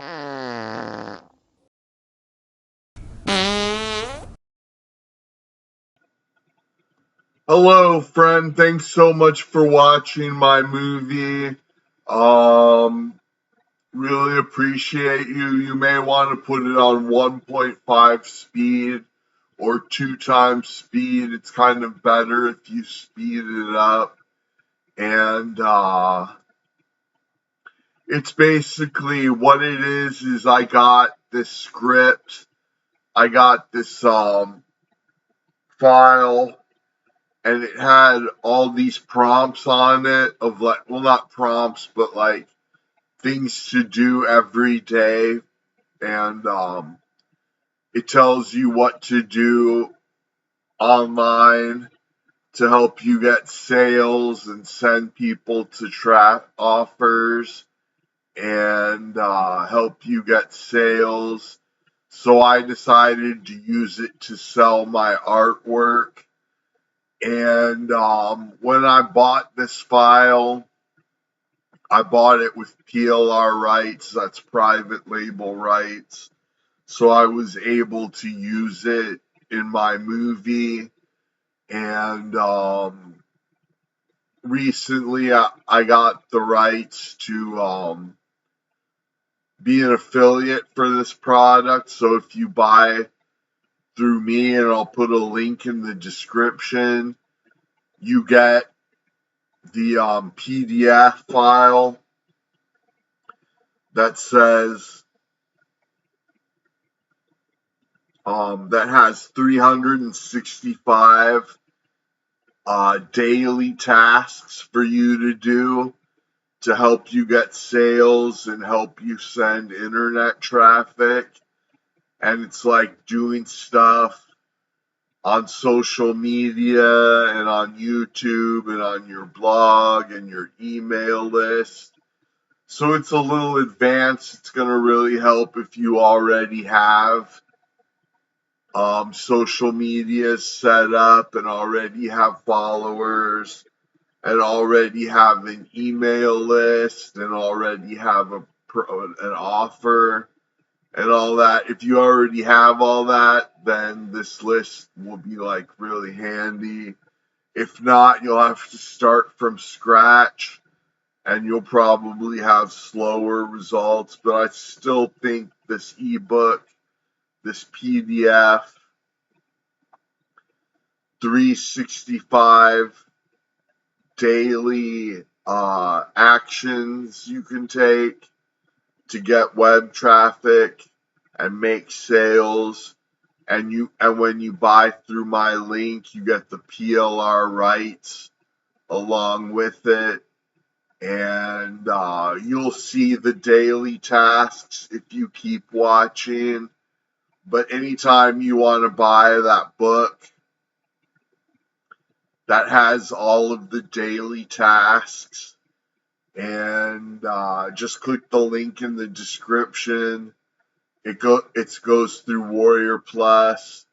Hello, friend. Thanks so much for watching my movie. Um, Really appreciate you. You may want to put it on 1.5 speed or 2 times speed. It's kind of better if you speed it up. And it's basically what it is I got this script. I got this file, and it had all these prompts on it of like, well, not prompts, but like things to do every day. And it tells you what to do online to help you get sales and send people to trap offers and help you get sales. So I decided to use it to sell my artwork. And when I bought this file, I bought it with PLR rights, that's private label rights. So I was able to use it in my movie. And recently I got the rights to be an affiliate for this product. So if you buy through me, and I'll put a link in the description, you get the PDF file that says that has 365 daily tasks for you to do to help you get sales and help you send internet traffic. And it's like doing stuff on social media and on YouTube and on your blog and your email list. So it's a little advanced. It's going to really help if you already have social media set up and already have followers and already have an email list and already have an offer and all that. If you already have all that, then this list will be like really handy. If not, you'll have to start from scratch and you'll probably have slower results. But I still think this ebook, this PDF, 365 daily actions you can take to get web traffic and make sales. And when you buy through my link, you get the PLR rights along with it. And you'll see the daily tasks if you keep watching. But anytime you want to buy that book that has all of the daily tasks, and just click the link in the description. It goes through Warrior Plus.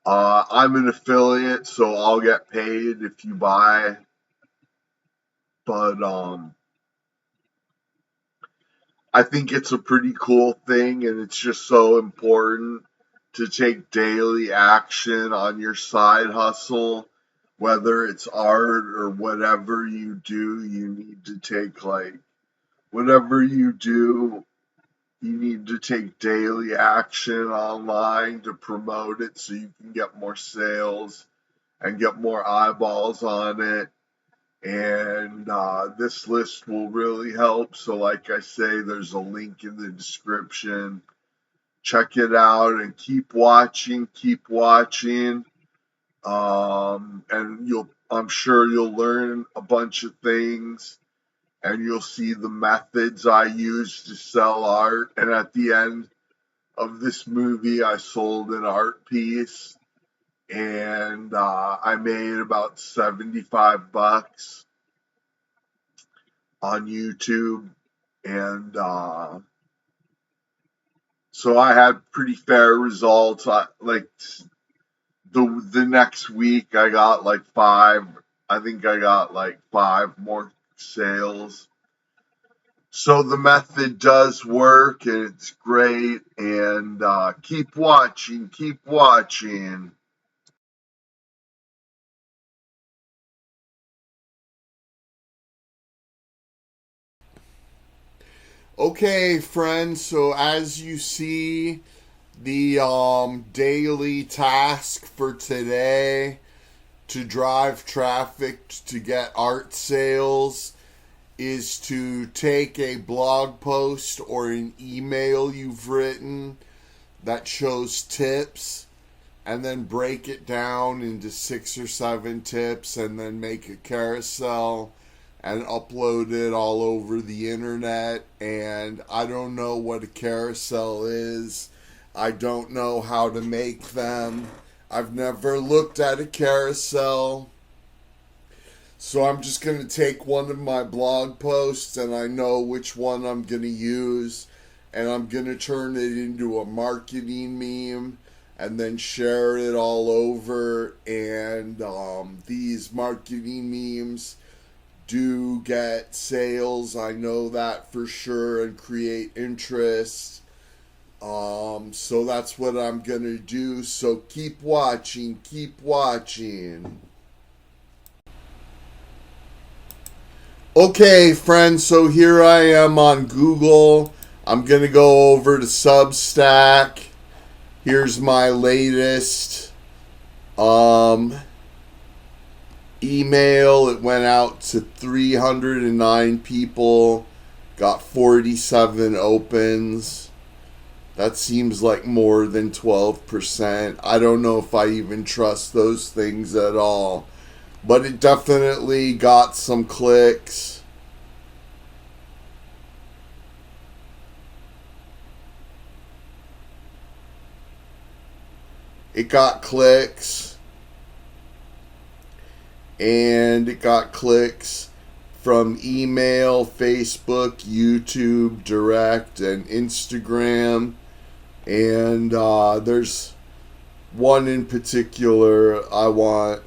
I'm an affiliate, so I'll get paid if you buy. But I think it's a pretty cool thing, and it's just so important to take daily action on your side hustle. Whether it's art or whatever you do, you need to take whatever you do, you need to take daily action online to promote it so you can get more sales and get more eyeballs on it. And this list will really help. So, like I say, there's a link in the description. Check it out and keep watching, keep watching. And I'm sure you'll learn a bunch of things, and you'll see the methods I use to sell art. And at the end of this movie, I sold an art piece, and I made about $75 on YouTube. And so I had pretty fair results. The next week, I got like five. I think I got like five more sales. So the method does work, and it's great. And keep watching, keep watching. Okay, friends, so as you see, the daily task for today to drive traffic to get art sales is to take a blog post or an email you've written that shows tips and then break it down into 6 or 7 tips and then make a carousel and upload it all over the internet. And I don't know what a carousel is. I don't know how to make them. I've never looked at a carousel. So I'm just going to take one of my blog posts and I know which one I'm going to use, and I'm going to turn it into a marketing meme and then share it all over. And these marketing memes do get sales, I know that for sure, and create interest. So that's what I'm going to do. So keep watching, keep watching. Okay, friends, so here I am on Google. I'm going to go over to Substack. Here's my latest email. It went out to 309 people, got 47 opens. That seems like more than 12%. I don't know if I even trust those things at all. But it definitely got some clicks. It got clicks. And it got clicks from email, Facebook, YouTube, direct, and Instagram. And there's one in particular I want.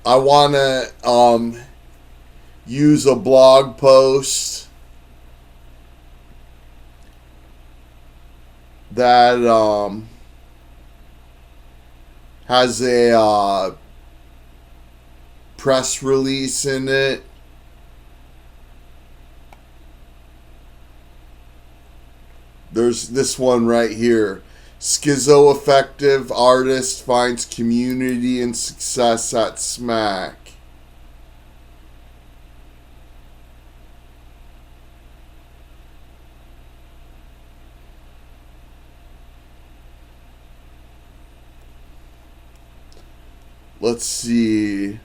I want to use a blog post that has a press release in it. There's this one right here. Schizoaffective artist finds community and success at Smack. Let's see.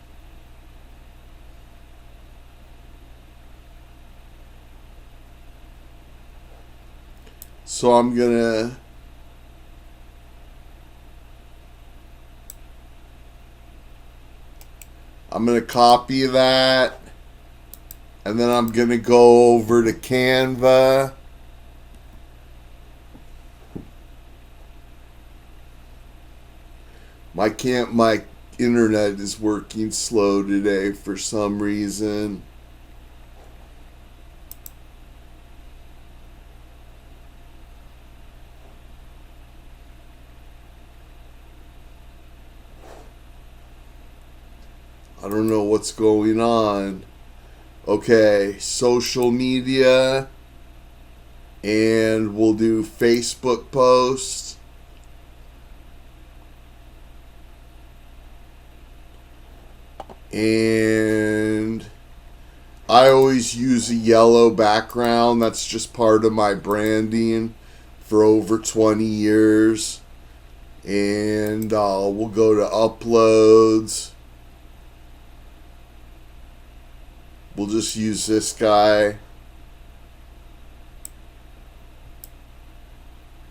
So I'm gonna copy that, and then I'm gonna go over to Canva. My internet is working slow today for some reason. I don't know what's going on. Okay, social media, and we'll do Facebook posts. And I always use a yellow background. That's just part of my branding for over 20 years. And we'll go to uploads. We'll just use this guy.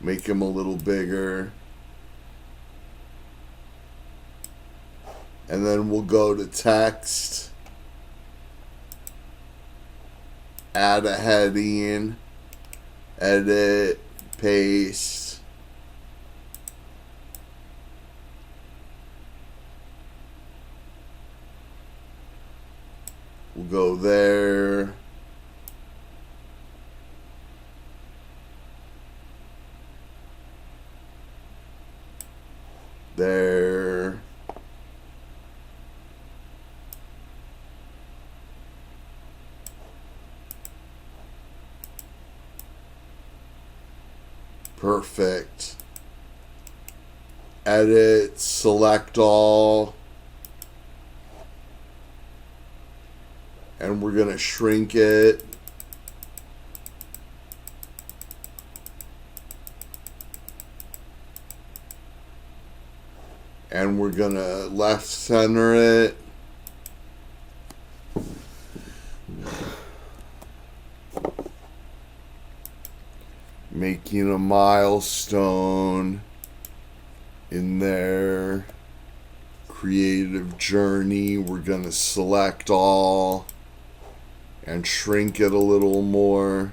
Make him a little bigger. And then we'll go to text. Add a heading. Edit. Paste. We'll go there. There. Perfect. Edit, select all. And we're going to shrink it. And we're going to left center it. Making a milestone in there. Creative journey. We're going to select all and shrink it a little more.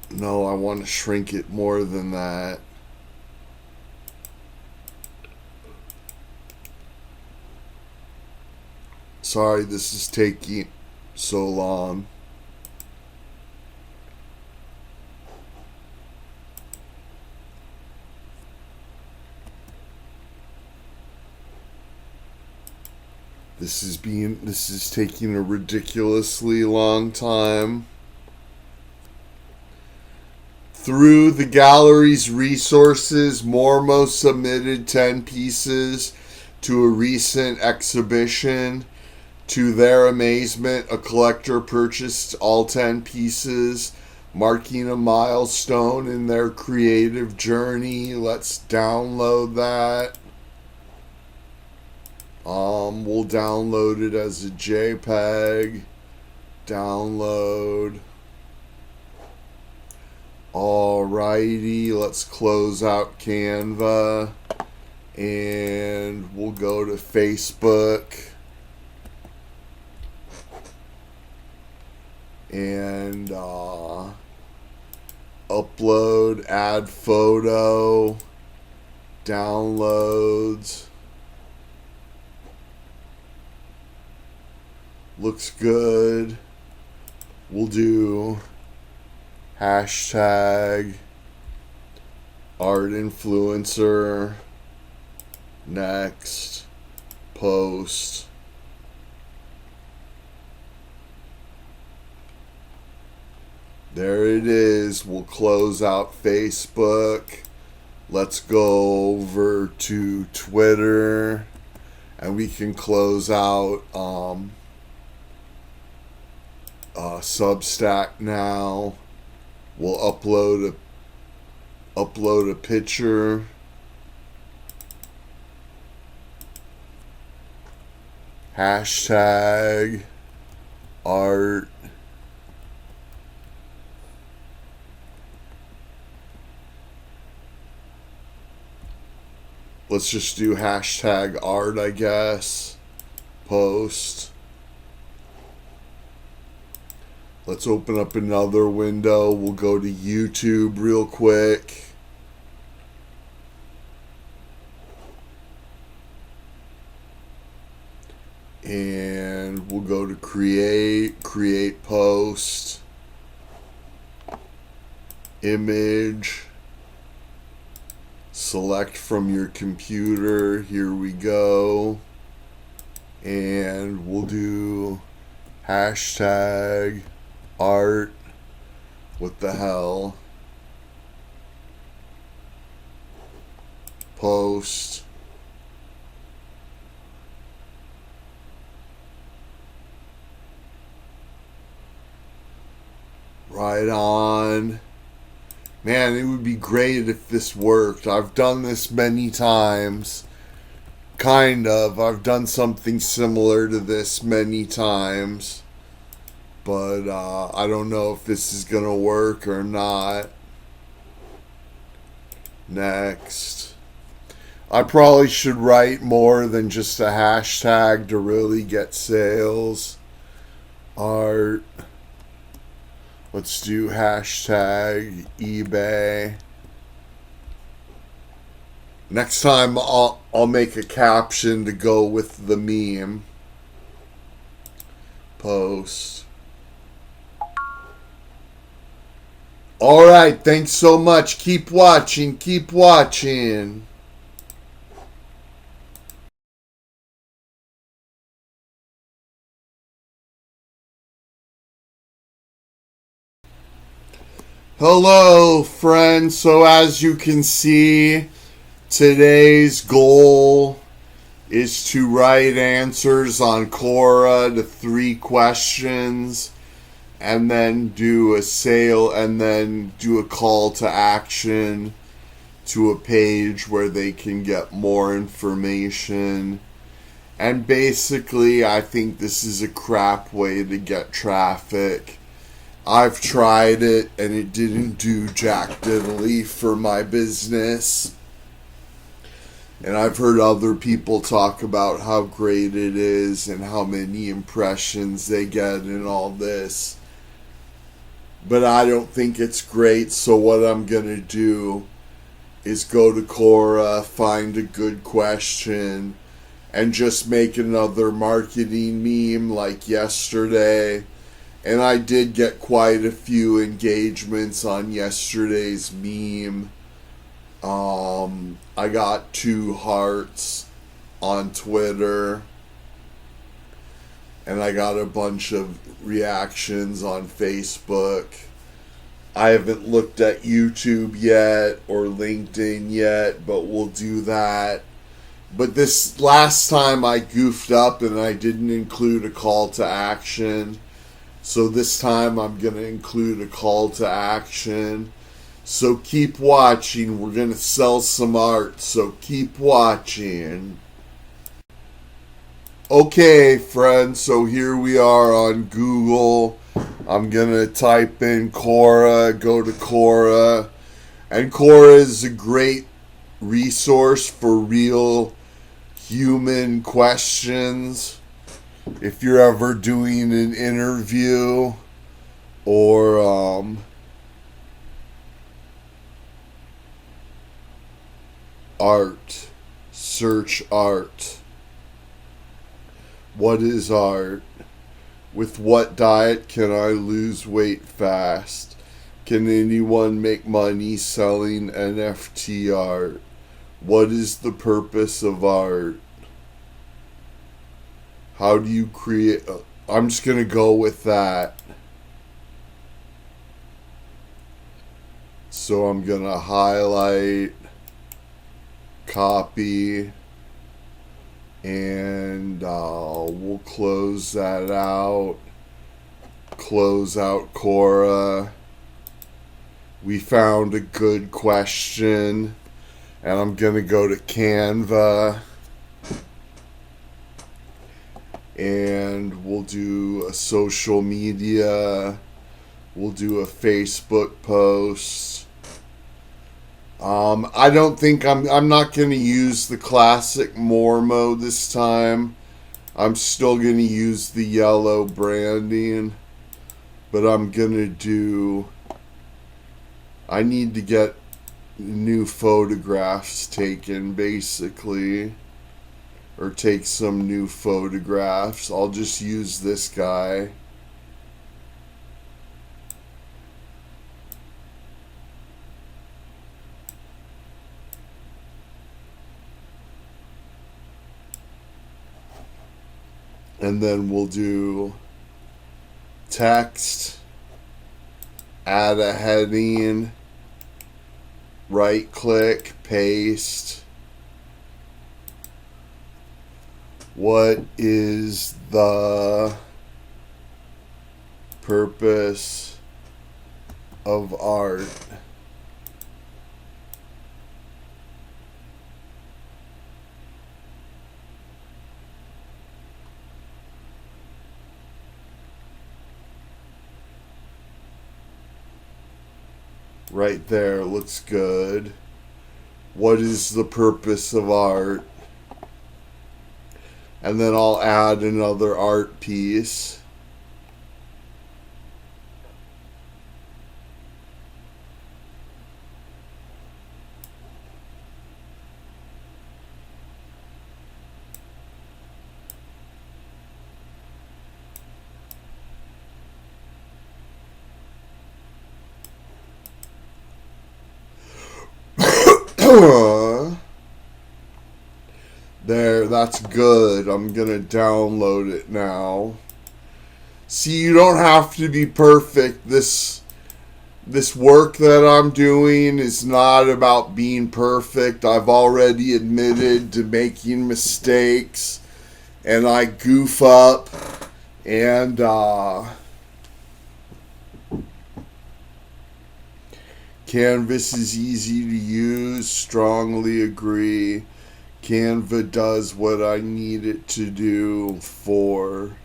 No, I want to shrink it more than that. Sorry, this is taking so long. This is taking a ridiculously long time. Through the gallery's resources, Mormo submitted 10 pieces to a recent exhibition. To their amazement, a collector purchased all 10 pieces, marking a milestone in their creative journey. Let's download that. We'll download it as a JPEG. Download. Alrighty, let's close out Canva. And we'll go to Facebook. And upload, add photo, downloads. Looks good. We'll do hashtag art influencer. Next. Post. There it is. We'll close out Facebook. Let's go over to Twitter. And we can close out Substack now. We'll upload a picture. Hashtag art. Let's just do hashtag art, I guess. Post. Let's open up another window. We'll go to YouTube real quick. And we'll go to create post, image, select from your computer. Here we go. And we'll do hashtag art. What the hell? Post. Right on. Man, it would be great if this worked. I've done this many times. Kind of. I've done something similar to this many times. But I don't know if this is going to work or not. Next. I probably should write more than just a hashtag to really get sales. Art. Let's do hashtag eBay. Next time I'll make a caption to go with the meme post. All right, thanks so much. Keep watching. Keep watching. Hello, friends. So as you can see, today's goal is to write answers on Quora to 3 questions and then do a sale and then do a call to action to a page where they can get more information. And basically, I think this is a crap way to get traffic. I've tried it and it didn't do jack diddly for my business. And I've heard other people talk about how great it is and how many impressions they get and all this. But I don't think it's great, so what I'm going to do is go to Quora, find a good question, and just make another marketing meme like yesterday. And I did get quite a few engagements on yesterday's meme. I got 2 hearts on Twitter, and I got a bunch of reactions on Facebook. I haven't looked at YouTube yet or LinkedIn yet, but we'll do that. But this last time I goofed up and I didn't include a call to action. So this time I'm going to include a call to action. So keep watching. We're going to sell some art. So keep watching. Okay, friends. So here we are on Google. I'm going to type in Quora, go to Quora. And Quora is a great resource for real human questions. If you're ever doing an interview or art, search art. What is art? With what diet can I lose weight fast? Can anyone make money selling NFT art? What is the purpose of art? How do you create? I'm just going to go with that. So I'm going to highlight, copy, and we'll close that out. Close out Quora. We found a good question, and I'm going to go to Canva. And we'll do a social media. We'll do a Facebook post. I don't think I'm not going to use the classic Mormo this time. I'm still going to use the yellow branding. But I'm going to do... I need to get new photographs taken, basically. Or take some new photographs. I'll just use this guy. And then we'll do text, add a heading, right click, paste. What is the purpose of art? Right there, looks good. What is the purpose of art? And then I'll add another art piece. There, that's good. I'm gonna download it now. See, you don't have to be perfect. This work that I'm doing is not about being perfect. I've already admitted to making mistakes, and I goof up, and Canvas is easy to use. Strongly agree. Canva does what I need it to do for.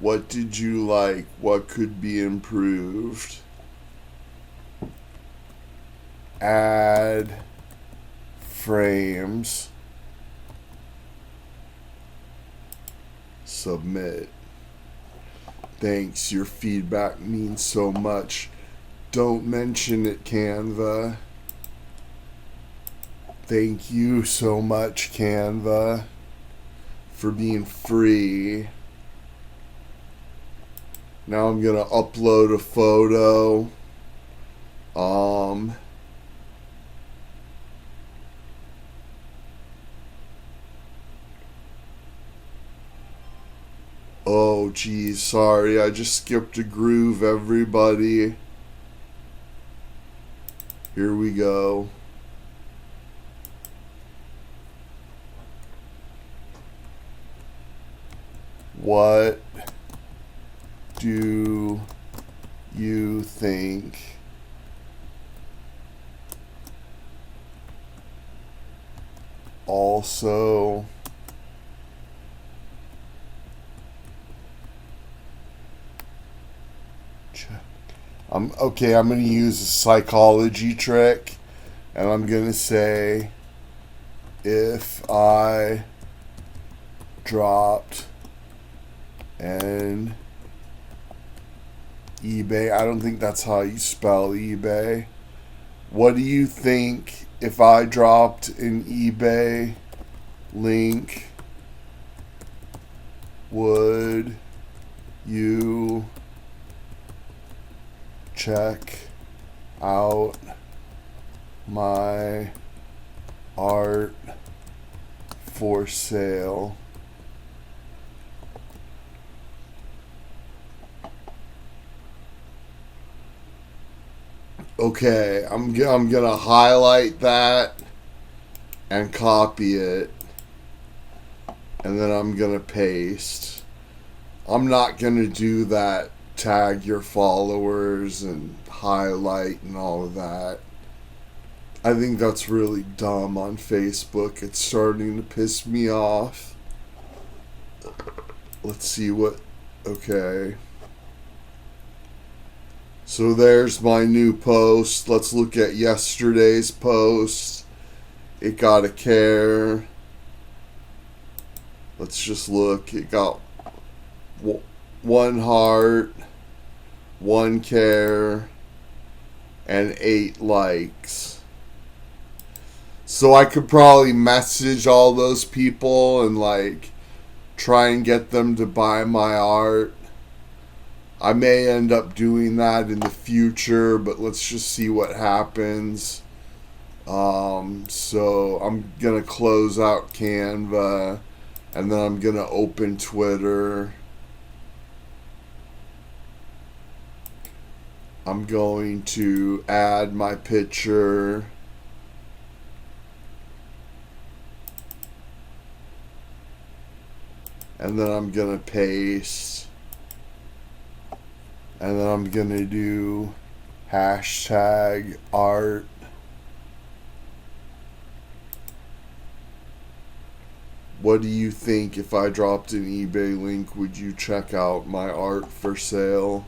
What did you like? What could be improved? Add frames. Submit. Thanks, your feedback means so much. Don't mention it, Canva. Thank you so much, Canva, for being free. Now I'm gonna upload a photo. Oh geez, sorry, I just skipped a groove, everybody. Here we go. What do you think? Also, I'm going to use a psychology trick, and I'm going to say, if I dropped an eBay, I don't think that's how you spell eBay. What do you think if I dropped an eBay link? Would you check out my art for sale? Okay, I'm gonna highlight that and copy it, and then I'm gonna paste. I'm not gonna do that tag your followers and highlight and all of that. I think that's really dumb on Facebook. It's starting to piss me off. Let's see what... Okay. So there's my new post. Let's look at yesterday's post. It got a care. Let's just look. It got 1 heart, 1 care, and 8 likes. So I could probably message all those people and like try and get them to buy my art. I may end up doing that in the future, but let's just see what happens. So I'm gonna close out Canva, and then I'm gonna open Twitter. I'm going to add my picture. And then I'm gonna paste. And then I'm gonna do hashtag art. What do you think if I dropped an eBay link? Would you check out my art for sale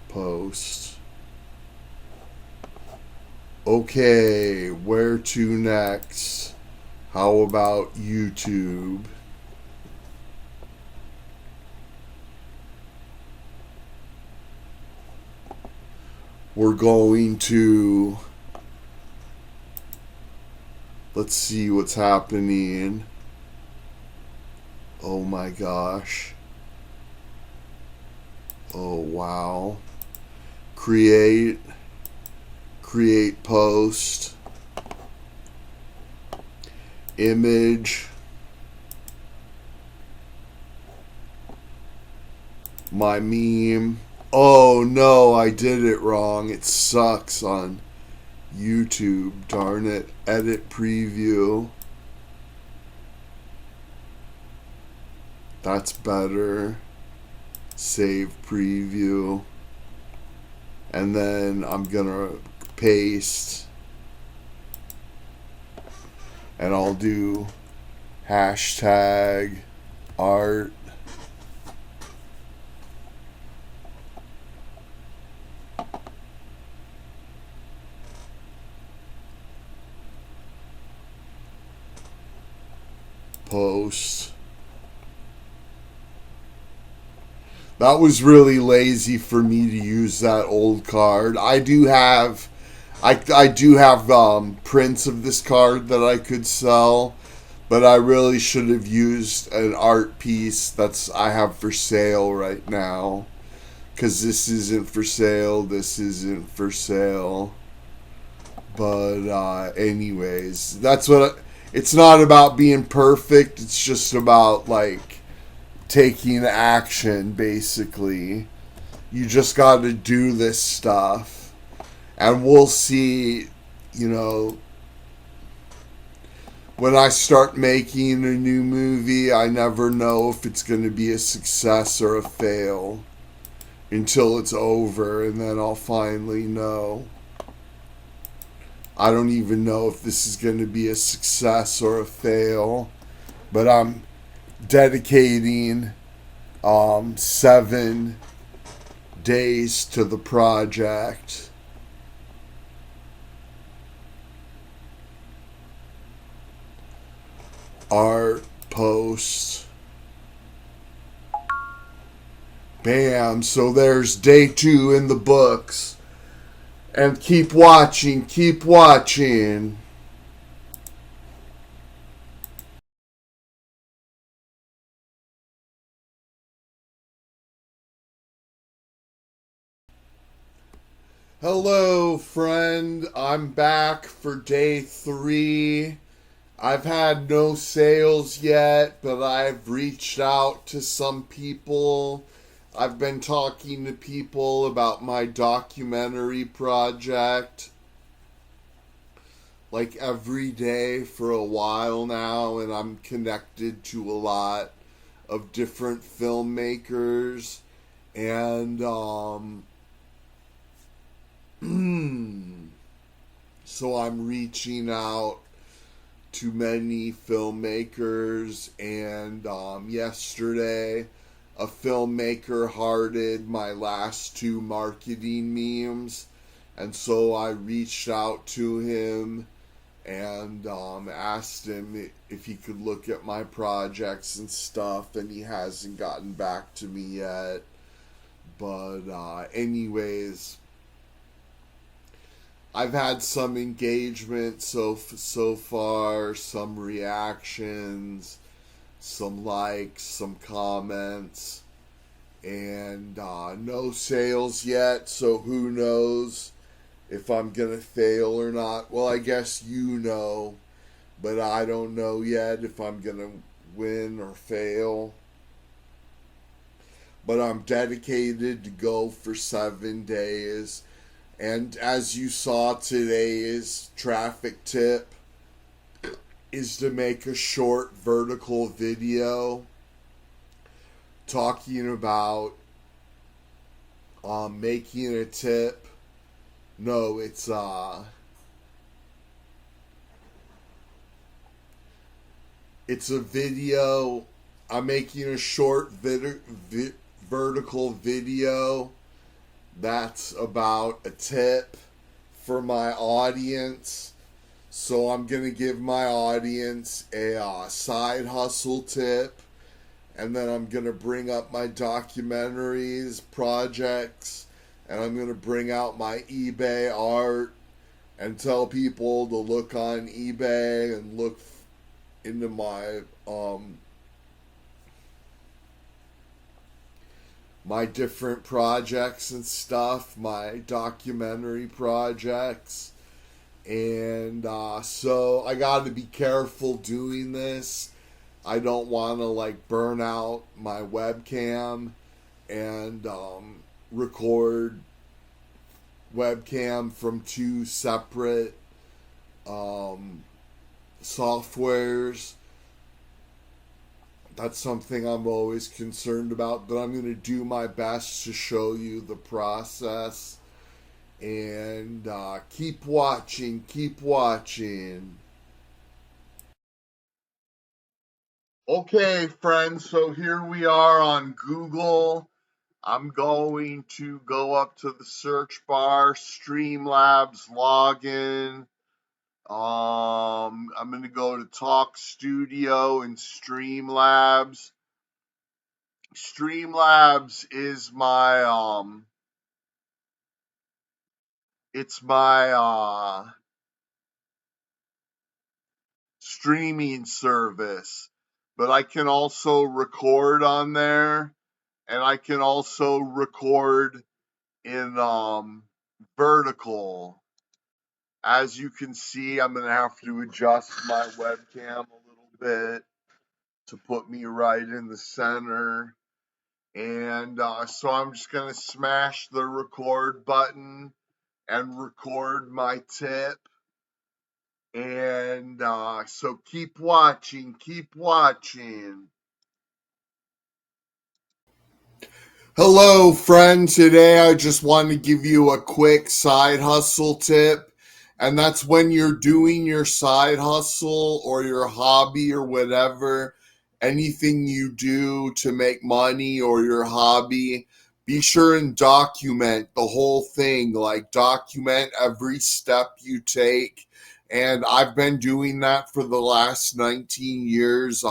post? Okay, where to next? How about YouTube? We're going to... Let's see what's happening. Oh my gosh. Oh wow. Create create post, image, my meme. Oh no, I did it wrong. It sucks on YouTube, darn it. Edit preview. That's better. Save preview. And then I'm gonna paste. And I'll do hashtag art. Post. That was really lazy for me to use that old card. I do have prints of this card that I could sell, but I really should have used an art piece that's I have for sale right now, because this isn't for sale, this isn't for sale. But anyways, that's what it's not about being perfect. It's just about like taking action, basically. You just got to do this stuff, and we'll see. You know, when I start making a new movie, I never know if it's going to be a success or a fail until it's over, and then I'll finally know. I don't even know if this is going to be a success or a fail, but I'm dedicating 7 days to the project. Art post. Bam. So there's day 2 in the books. And keep watching, keep watching. Hello, friend. I'm back for day 3. I've had no sales yet, but I've reached out to some people. I've been talking to people about my documentary project like every day for a while now, and I'm connected to a lot of different filmmakers, and so I'm reaching out to many filmmakers, and yesterday a filmmaker hearted my last 2 marketing memes, and so I reached out to him and asked him if he could look at my projects and stuff, and he hasn't gotten back to me yet. But anyways, I've had some engagement so far, some reactions, some likes, some comments, and no sales yet, so who knows if I'm gonna fail or not. Well, I guess you know, but I don't know yet if I'm gonna win or fail. But I'm dedicated to go for 7 days. And as you saw, today's traffic tip is to make a short vertical video talking about making a tip. No, it's a video. I'm making a short vertical video that's about a tip for my audience. So I'm going to give my audience a side hustle tip, and then I'm going to bring up my documentaries, projects, and I'm going to bring out my eBay art and tell people to look on eBay and look into my my different projects and stuff, my documentary projects. And so I got to be careful doing this. I don't want to like burn out my webcam and record webcam from two separate softwares. That's something I'm always concerned about, but I'm going to do my best to show you the process. And keep watching, keep watching. Okay, friends, so here we are on Google. I'm going to go up to the search bar, Streamlabs login. I'm going to go to Talk Studio and Streamlabs. Streamlabs is my streaming service, but I can also record on there, and I can also record in vertical. As you can see, I'm gonna have to adjust my webcam a little bit to put me right in the center. And so I'm just gonna smash the record button and record my tip. And so keep watching, keep watching. Hello, friend. Today I just want to give you a quick side hustle tip. And that's when you're doing your side hustle or your hobby or whatever, anything you do to make money or your hobby, be sure and document the whole thing. Like, document every step you take. And I've been doing that for the last 19 years.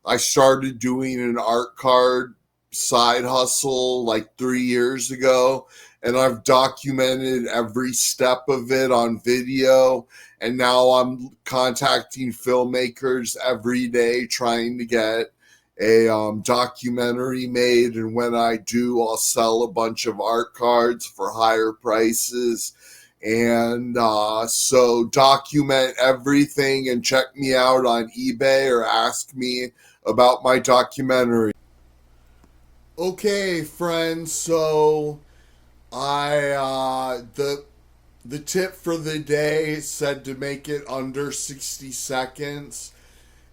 I started doing an art card side hustle like 3 years ago, and I've documented every step of it on video. And now I'm contacting filmmakers every day trying to get a documentary made. And when I do, I'll sell a bunch of art cards for higher prices. And so document everything and check me out on eBay or ask me about my documentary. Okay, friends. So the tip for the day said to make it under 60 seconds,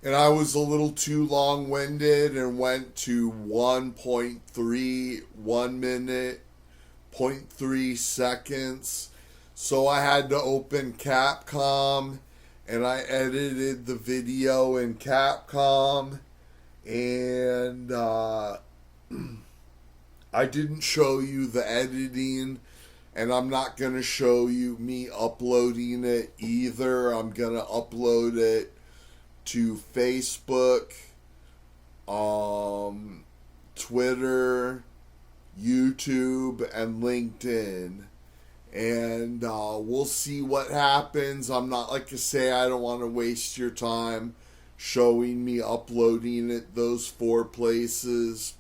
and I was a little too long-winded and went to 1.3 1 minute, 0.3 seconds. So I had to open Capcom and I edited the video in Capcom, and I didn't show you the editing, and I'm not going to show you me uploading it either. I'm going to upload it to Facebook, Twitter, YouTube, and LinkedIn. And we'll see what happens. I'm not, like I say, I don't want to waste your time showing me uploading it those 4 places.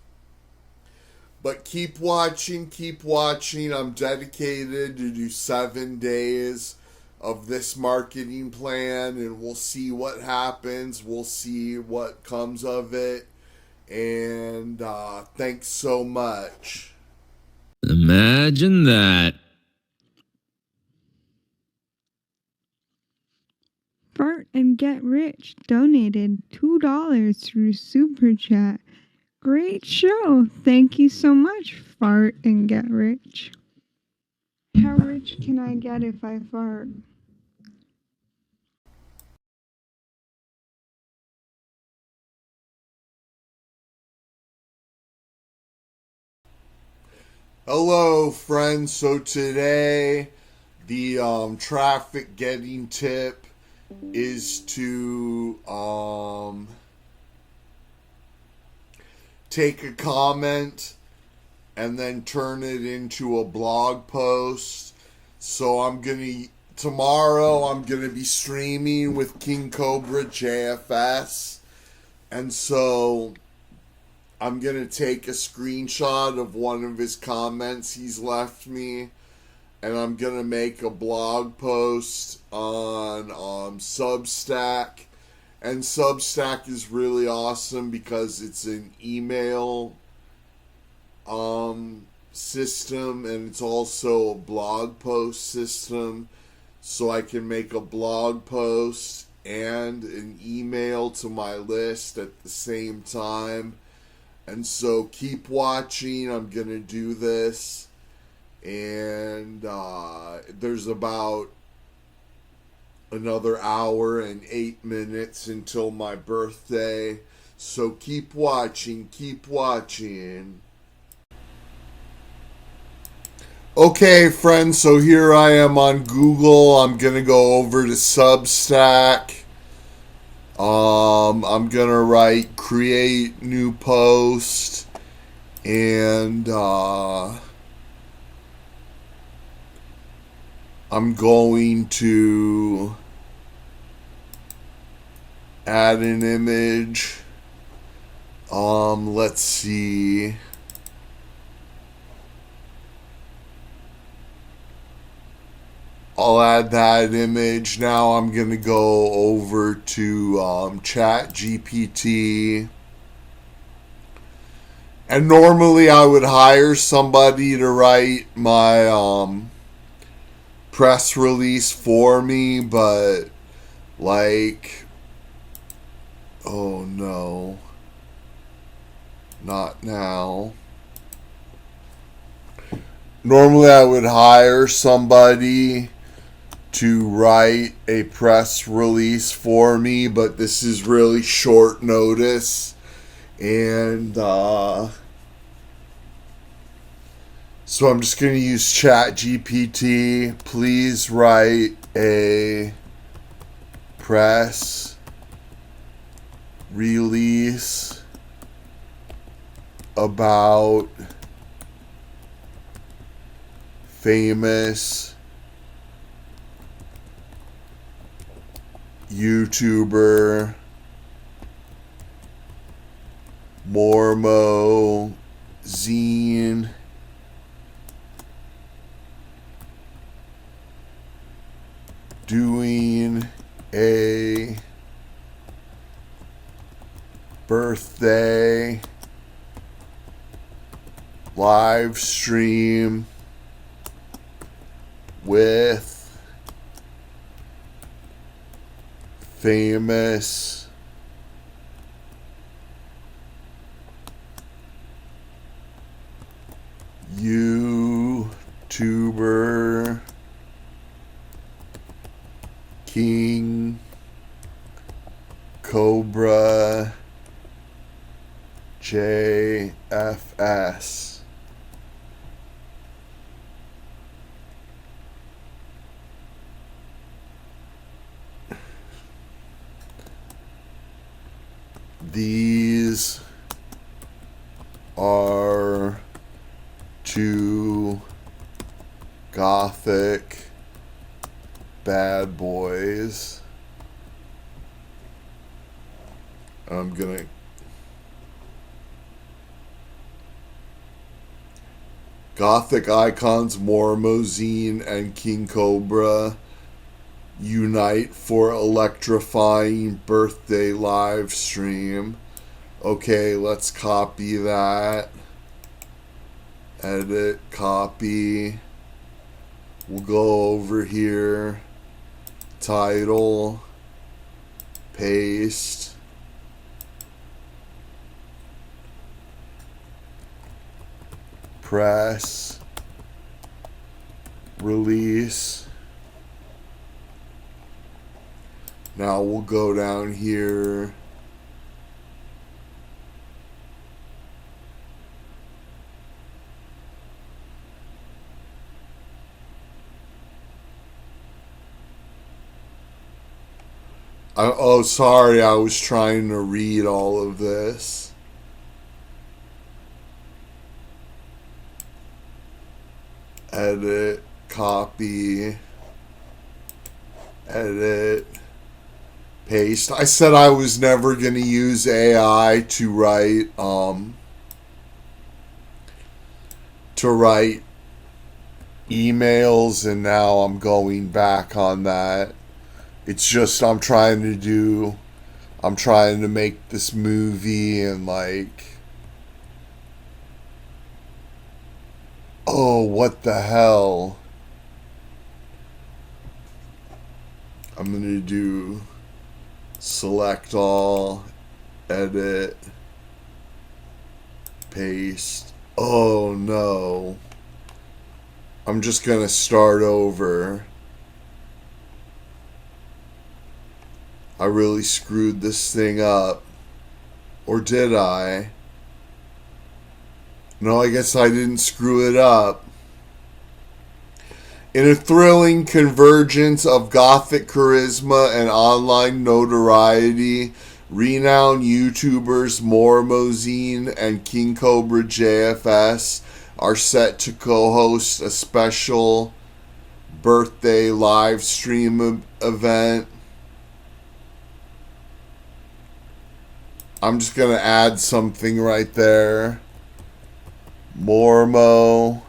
But keep watching, keep watching. I'm dedicated to do 7 days of this marketing plan, and we'll see what happens. We'll see what comes of it. And thanks so much. Imagine that. Fart and Get Rich donated $2 through Super Chat. Great show. Thank you so much, Fart and Get Rich. How rich can I get if I fart? Hello, friends. So today, the traffic getting tip is to take a comment and then turn it into a blog post. So tomorrow I'm gonna be streaming with King Cobra JFS, and so I'm going to take a screenshot of one of his comments he's left me, and I'm going to make a blog post on Substack. And Substack is really awesome because it's an email system, and it's also a blog post system. So I can make a blog post and an email to my list at the same time. And so keep watching. I'm going to do this. And there's about another hour and 8 minutes until my birthday. So keep watching. Keep watching. Okay, friends, so here I am on Google. I'm going to go over to Substack. I'm going to write create new post, and I'm going to add an image. Let's see. I'll add that image. Now I'm going to go over to Chat GPT. And normally I would hire somebody to write my press release for me, but like, oh no, not now. Normally I would hire somebody to write a press release for me, but this is really short notice, and so I'm just going to use Chat GPT. Please write a press release about famous YouTuber Mormo Zine doing a birthday live stream with famous YouTuber King Cobra JFS. These are two gothic bad boys. I'm gonna Gothic icons Mormozine and King Cobra unite for electrifying birthday live stream. Okay, let's copy that. Edit, copy. We'll go over here. Title. Paste. Press. Release. Now we'll go down here. Oh, sorry, I was trying to read all of this. Edit, copy, edit, paste. I said I was never going to use AI to write to write emails, and now I'm going back on that. It's just I'm trying to make this movie, and like, oh, what the hell? I'm gonna do select all, edit, paste. Oh no. I'm just gonna start over. I really screwed this thing up. Or did I? No, I guess I didn't screw it up. In a thrilling convergence of Gothic charisma and online notoriety, renowned YouTubers Mormozine and King Cobra JFS are set to co-host a special birthday live stream event. I'm just going to add something right there. Mormo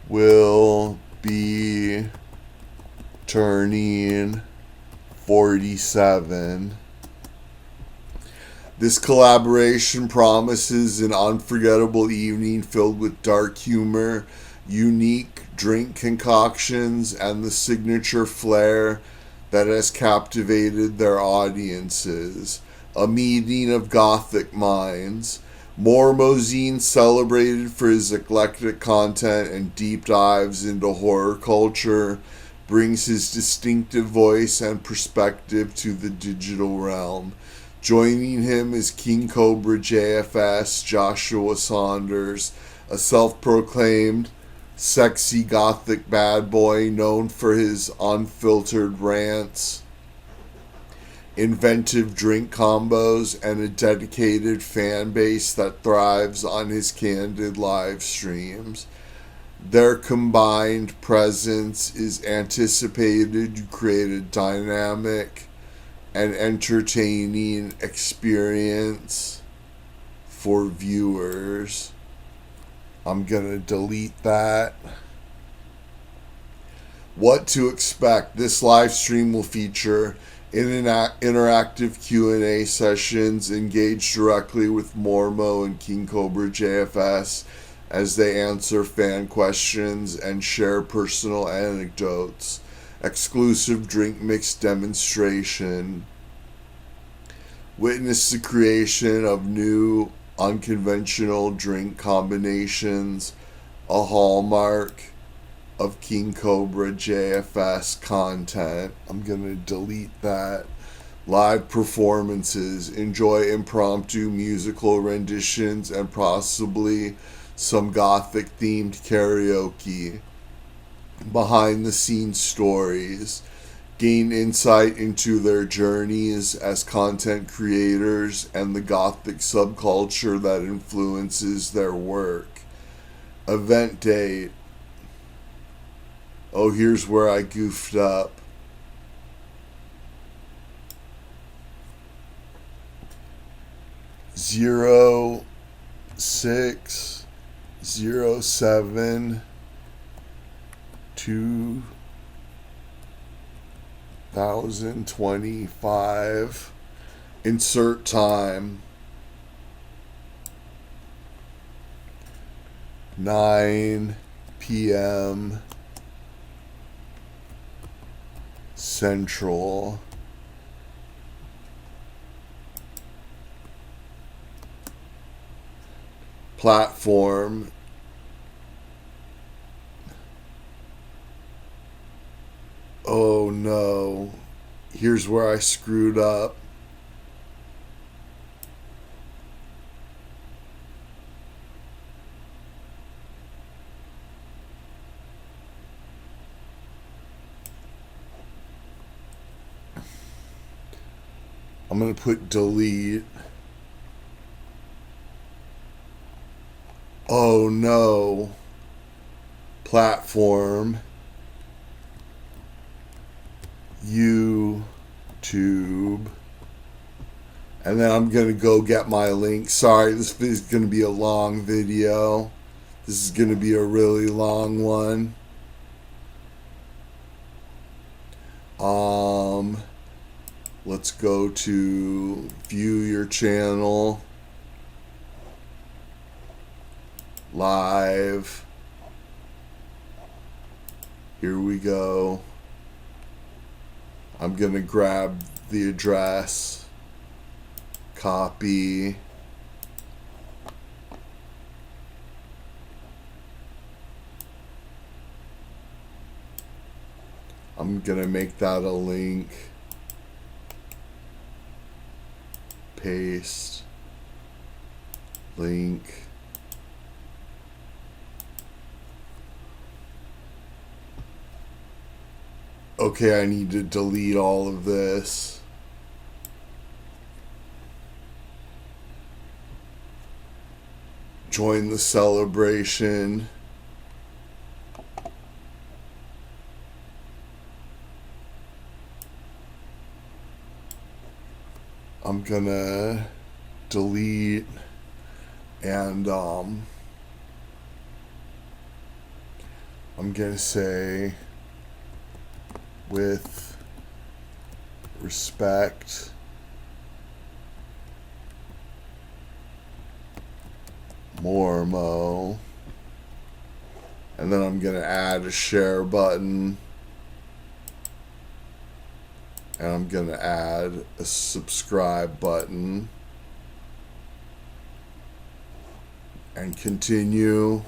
will be turning 47. This collaboration promises an unforgettable evening filled with dark humor, unique drink concoctions, and the signature flair that has captivated their audiences. A meeting of Gothic minds. Mormozine, celebrated for his eclectic content and deep dives into horror culture, brings his distinctive voice and perspective to the digital realm. Joining him is King Cobra JFS, Joshua Saunders, a self-proclaimed sexy Gothic bad boy known for his unfiltered rants, inventive drink combos, and a dedicated fan base that thrives on his candid live streams. Their combined presence is anticipated to create a dynamic and entertaining experience for viewers. I'm gonna delete that. What to expect. This live stream will feature interactive Q&A sessions, engage directly with Mormo and King Cobra JFS as they answer fan questions and share personal anecdotes. Exclusive drink mix demonstration. Witness the creation of new unconventional drink combinations, a hallmark of King Cobra JFS content. I'm gonna delete that. Live performances. Enjoy impromptu musical renditions and possibly some Gothic themed karaoke. Behind the scenes stories. Gain insight into their journeys as content creators and the Gothic subculture that influences their work. Event date. Oh, here's where I goofed up. Zero 6/07 2025. Insert time. 9 p.m. Central. Platform. Oh no. Here's where I screwed up. I'm going to put delete. Oh no. Platform. YouTube. And then I'm going to go get my link. Sorry, this is going to be a long video. This is going to be a really long one. Let's go to view your channel. Live. Here we go. I'm going to grab the address. Copy. I'm going to make that a link. Paste. Link. Okay, I need to delete all of this. Join the celebration. I'm gonna delete and I'm gonna say with respect, Mormo, and then I'm gonna add a share button, and I'm gonna add a subscribe button, and continue.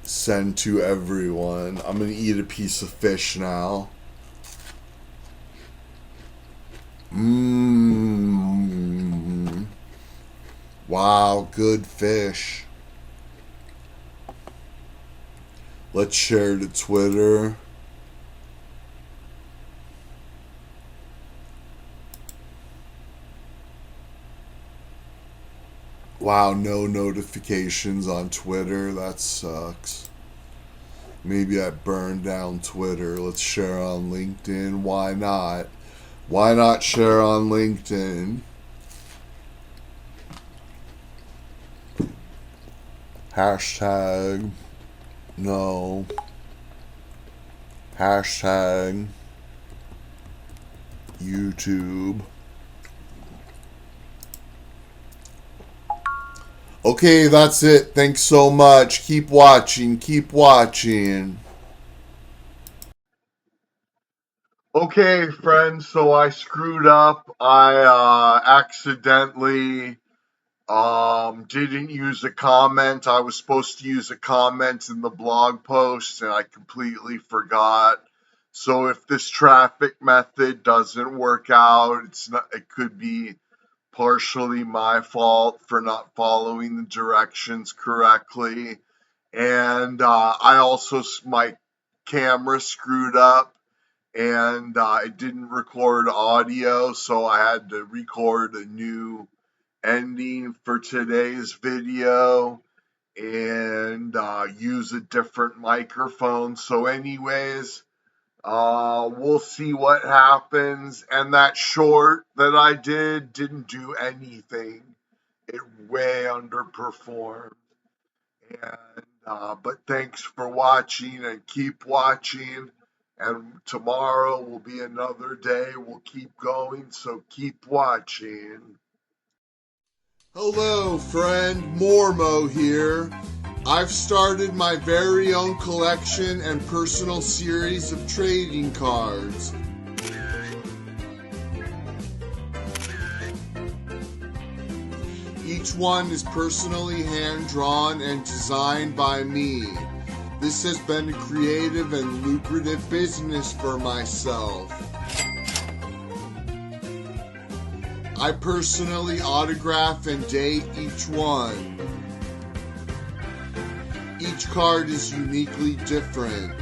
Send to everyone. I'm gonna eat a piece of fish now. Wow, good fish. Let's share to Twitter. Wow, no notifications on Twitter. That sucks. Maybe I burned down Twitter. Let's share on LinkedIn. Why not? Why not share on LinkedIn? Hashtag no. Hashtag YouTube. Okay, that's it. Thanks so much. Keep watching. Keep watching. Okay, friends, so I screwed up. I accidentally didn't use a comment. I was supposed to use a comment in the blog post, and I completely forgot. So if this traffic method doesn't work out, it could be partially my fault for not following the directions correctly. And I also, my camera screwed up, and it didn't record audio, so I had to record a new ending for today's video and use a different microphone. So anyways, we'll see what happens. And that short that I didn't do anything. It way underperformed. And but thanks for watching, and keep watching. And tomorrow will be another day. We'll keep going, so keep watching. Hello, friend. Mormo here. I've started my very own collection and personal series of trading cards. Each one is personally hand-drawn and designed by me. This has been a creative and lucrative business for myself. I personally autograph and date each one. Each card is uniquely different.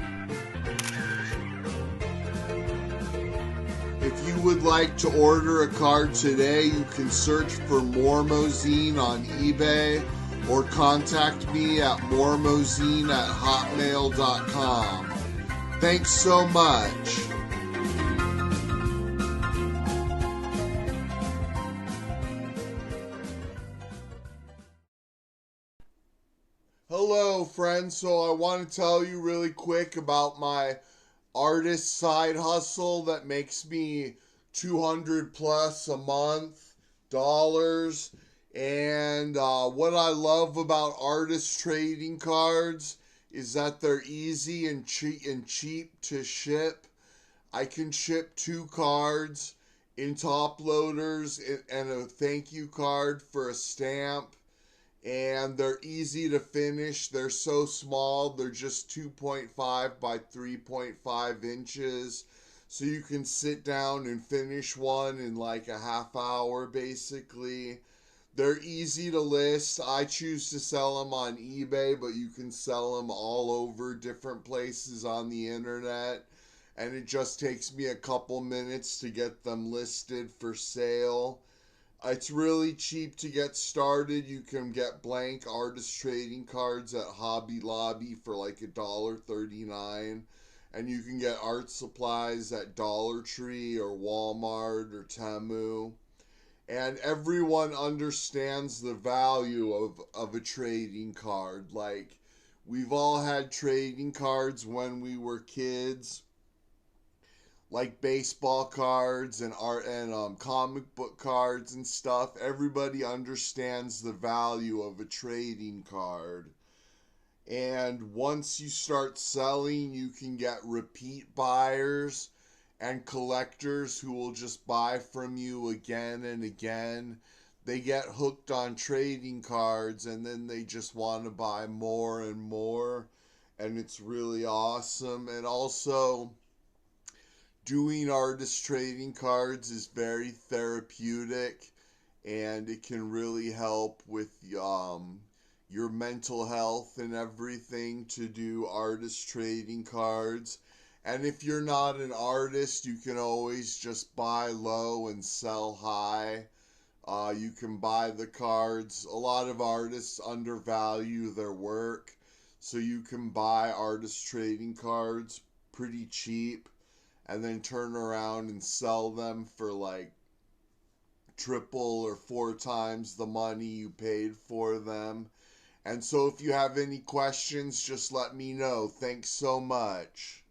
If you would like to order a card today, you can search for Mormozine on eBay or contact me at mormozine@hotmail.com. Thanks so much. friends. So I want to tell you really quick about my artist side hustle that makes me 200 plus a month dollars. And what I love about artist trading cards is that they're easy and cheap to ship. I can ship 2 cards in top loaders and a thank you card for a stamp. And they're easy to finish. They're so small. They're just 2.5 by 3.5 inches. So you can sit down and finish one in like a half hour, basically. They're easy to list. I choose to sell them on eBay, but you can sell them all over different places on the internet. And it just takes me a couple minutes to get them listed for sale. It's really cheap to get started. You can get blank artist trading cards at Hobby Lobby for like $1.39. And you can get art supplies at Dollar Tree or Walmart or Temu. And everyone understands the value of a trading card. Like, we've all had trading cards when we were kids, like baseball cards and art and comic book cards and stuff. Everybody understands the value of a trading card. And once you start selling, you can get repeat buyers and collectors who will just buy from you again and again. They get hooked on trading cards and then they just want to buy more and more. And it's really awesome. And also, doing artist trading cards is very therapeutic, and it can really help with your mental health and everything to do artist trading cards. And if you're not an artist, you can always just buy low and sell high. You can buy the cards. A lot of artists undervalue their work, so you can buy artist trading cards pretty cheap and then turn around and sell them for like triple or 4 times the money you paid for them. And so if you have any questions, just let me know. Thanks so much.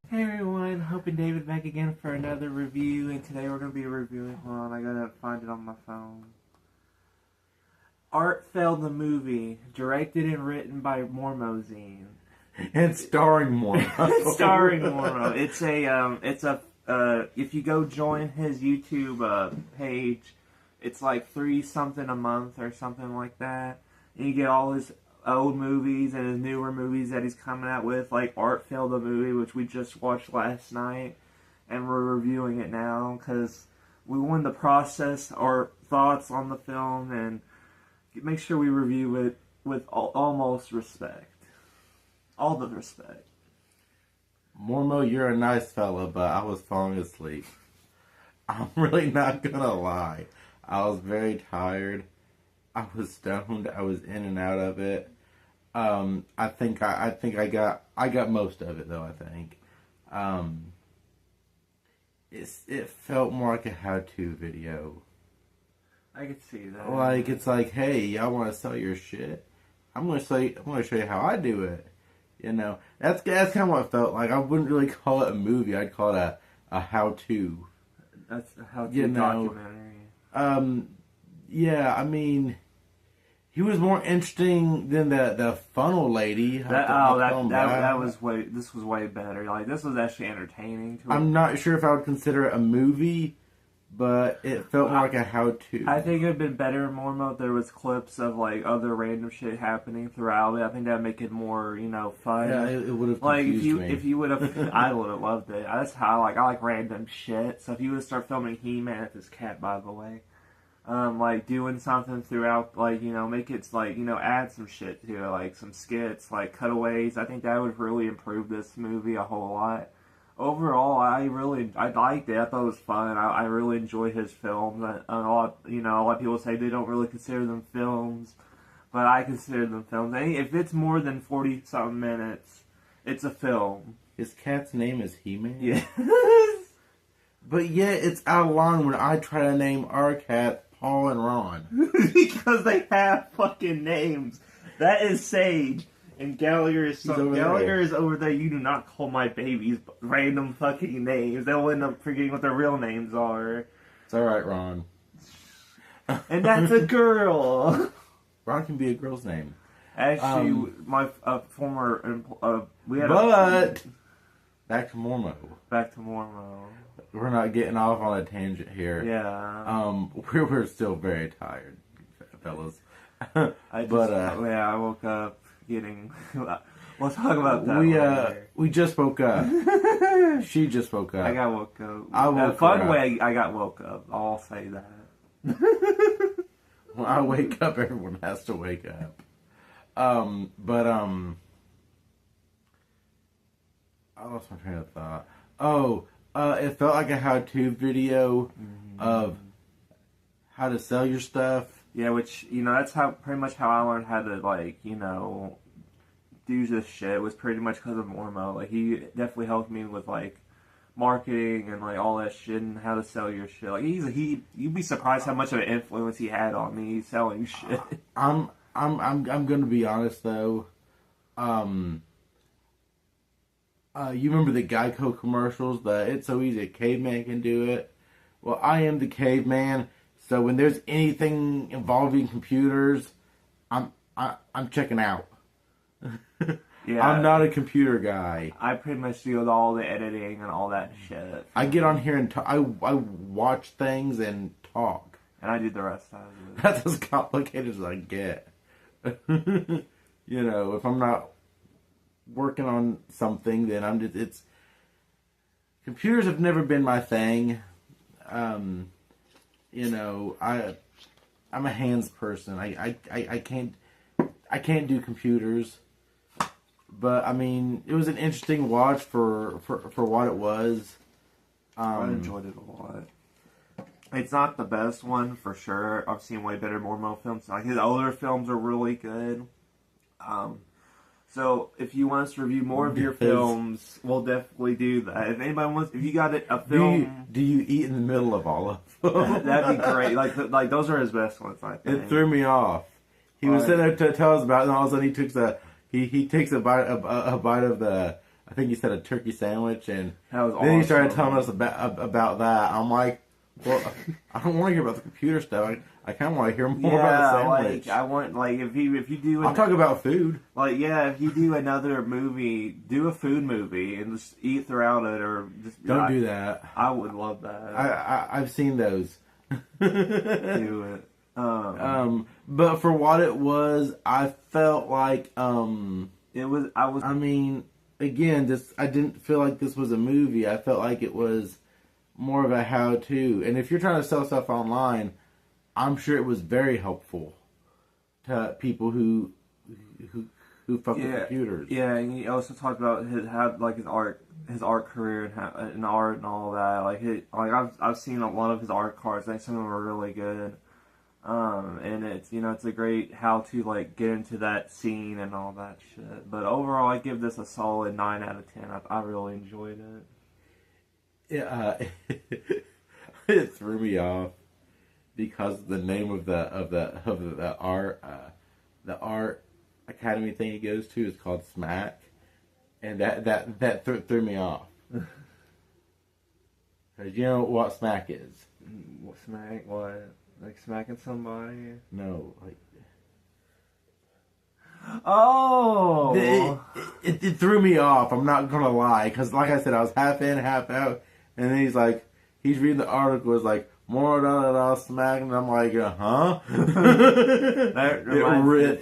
Hey everyone, Hope and David back again for another review, and today we're going to be reviewing, hold on, I gotta find it on my phone. Art Failed the Movie, directed and written by Mormozine. And starring Mormo. Starring Mormo. It's a, if you go join his YouTube page, it's like $3 something a month or something like that. And you get all his old movies and his newer movies that he's coming out with, like Art Failed the Movie, which we just watched last night, and we're reviewing it now because we wanted to process our thoughts on the film and make sure we review it with almost respect. All the respect. Mormo, you're a nice fella, but I was falling asleep. I'm really not gonna lie. I was very tired. I was stoned. I was in and out of it. I think I got most of it though. I think it felt more like a how-to video. I could see that. Like it's like, hey, y'all want to sell your shit? I'm gonna show you how I do it. You know, that's kind of what it felt like. I wouldn't really call it a movie. I'd call it a how-to. That's a how-to documentary. Yeah, I mean, he was more interesting than the funnel lady. This was way better. Like, this was actually entertaining to I'm not sure if I would consider it a movie, but it felt more like a how-to. I think it would have been better more if there was clips of like other random shit happening throughout it. I think that would make it more, fun. Yeah, it would have like confused me. if you would have, I would have loved it. That's how I like random shit. So if you would start filming He-Man, it's his cat, by the way. like doing something throughout, like, make it like, add some shit to it, like some skits, like cutaways. I think that would really improve this movie a whole lot. Overall, I liked it. I thought it was fun. I really enjoy his films. A lot of people say they don't really consider them films, but I consider them films. If it's more than 40-something minutes, it's a film. His cat's name is He-Man? Yeah. But yet it's out of line when I try to name our cats Paul and Ron. Because they have fucking names. That is Sage. And Gallagher is over there. You do not call my babies random fucking names. They'll end up forgetting what their real names are. It's alright, Ron. And that's a girl. Ron can be a girl's name. Actually, my former we had back to Mormo. Back to Mormo. We're not getting off on a tangent here. Yeah. We're still very tired, fellas. I woke up getting. We'll talk about that. We just woke up. She just woke up. I got woke up. I got woke up. I'll say that. When I wake up, everyone has to wake up. I lost my train of thought. It felt like a how-to video of how to sell your stuff. Yeah, which, that's pretty much how I learned how to, like, do this shit, was pretty much because of Mormo. Like, he definitely helped me with, like, marketing and, like, all that shit and how to sell your shit. Like, you'd be surprised how much of an influence he had on me selling shit. I'm gonna be honest, though. You remember the Geico commercials? It's so easy, a caveman can do it. Well, I am the caveman, so when there's anything involving computers, I'm checking out. Yeah, I'm not a computer guy. I pretty much do all the editing and all that shit. I get on here and I watch things and talk. And I do the rest of it. That's as complicated as I get. If I'm not working on something, then it's computers have never been my thing. I'm a hands person. I can't do computers. But I mean, it was an interesting watch for what it was. I enjoyed it a lot. It's not the best one for sure. I've seen way better Mormo films. Like, his older films are really good. So if you want us to review more of your films, we'll definitely do that. If anybody wants, if you got a film, do you eat in the middle of all of them? That'd be great. Like those are his best ones, I think. It threw me off. He was sitting there to tell us about it, and all of a sudden he takes a bite of the, I think he said a turkey sandwich, and then he started telling us about that. I'm like, well, I don't want to hear about the computer stuff. I kind of want to hear more about the sandwich. I want, like, if you do... I'll talk about food. Like, yeah, if you do another movie, do a food movie and just eat throughout it, or just... Don't do that. I would love that. I've seen those. Do it. But for what it was, I felt like, I mean, again, I didn't feel like this was a movie. I felt like it was more of a how-to. And if you're trying to sell stuff online, I'm sure it was very helpful to people who fuck with computers. Yeah, and he also talked about his art career and art and all that. I've seen a lot of his art cards. I think some of them are really good. And it's a great how to, like, get into that scene and all that shit. But overall, I give this a solid 9 out of 10. I really enjoyed it. Yeah, it threw me off because the name of the art academy thing he goes to is called Smack, and that threw me off. Because you know what Smack is? What smack? What? Like smacking somebody? No, like. Oh! It threw me off. I'm not gonna lie, because like I said, I was half in, half out, and then he's reading the article. It's like more smack, and I'm like, huh? It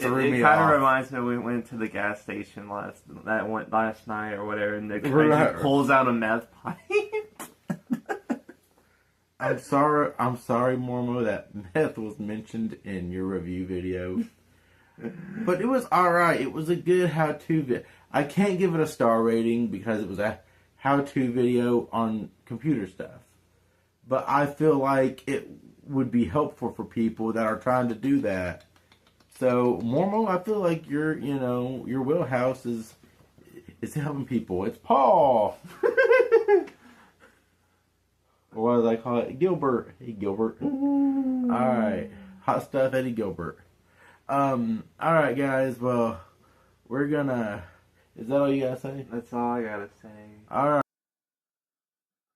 threw me off. It kind of reminds me. We went to the gas station last night or whatever, and the guy pulls out a meth pipe. I'm sorry, Mormo, that meth was mentioned in your review video. But it was alright. It was a good how-to video. I can't give it a star rating because it was a how-to video on computer stuff. But I feel like it would be helpful for people that are trying to do that. So, Mormo, I feel like your wheelhouse is helping people. It's Paul. Or what do I call it? Gilbert. Hey, Gilbert. Alright. Hot stuff, Eddie Gilbert. Alright, guys. Well, we're gonna... Is that all you gotta say? That's all I gotta say. Alright.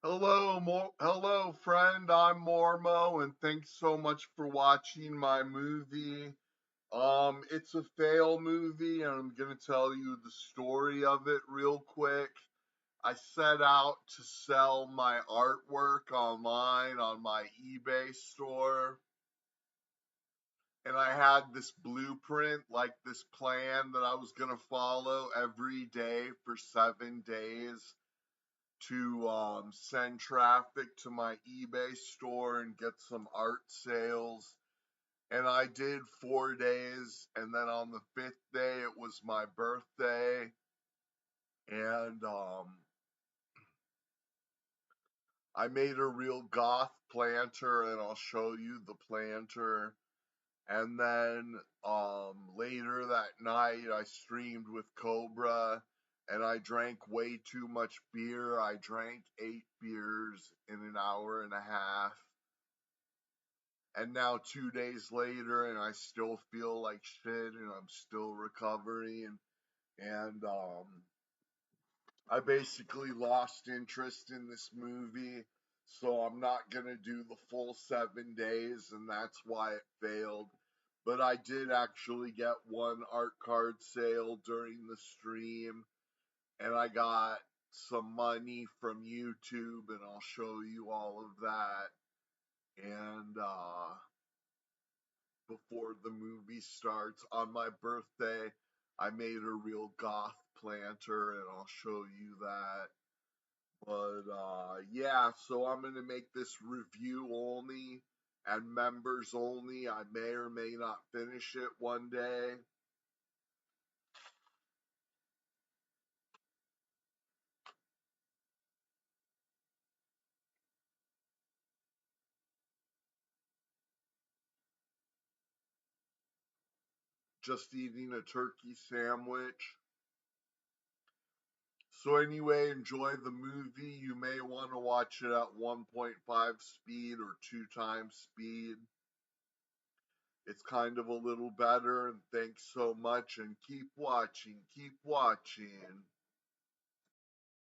Hello, friend. I'm Mormo, and thanks so much for watching my movie. It's a fail movie, and I'm gonna tell you the story of it real quick. I set out to sell my artwork online on my eBay store, and I had this blueprint, like this plan that I was gonna follow every day for 7 days to send traffic to my eBay store and get some art sales. And I did 4 days, and then on the 5th day, it was my birthday. And I made a real goth planter, and I'll show you the planter. And then later that night, I streamed with Cobra, and I drank way too much beer. I drank 8 beers in an hour and a half. And now 2 days later, and I still feel like shit, and I'm still recovering. And I basically lost interest in this movie, so I'm not gonna do the full 7 days, and that's why it failed. But I did actually get one art card sale during the stream, and I got some money from YouTube, and I'll show you all of that. And before the movie starts, on my birthday, I made a real goth planter, and I'll show you that. But yeah, so I'm gonna make this review only and members only. I may or may not finish it one day. Just eating a turkey sandwich. So anyway, enjoy the movie. You may want to watch it at 1.5 speed or 2 times speed. It's kind of a little better, and thanks so much, and keep watching, keep watching.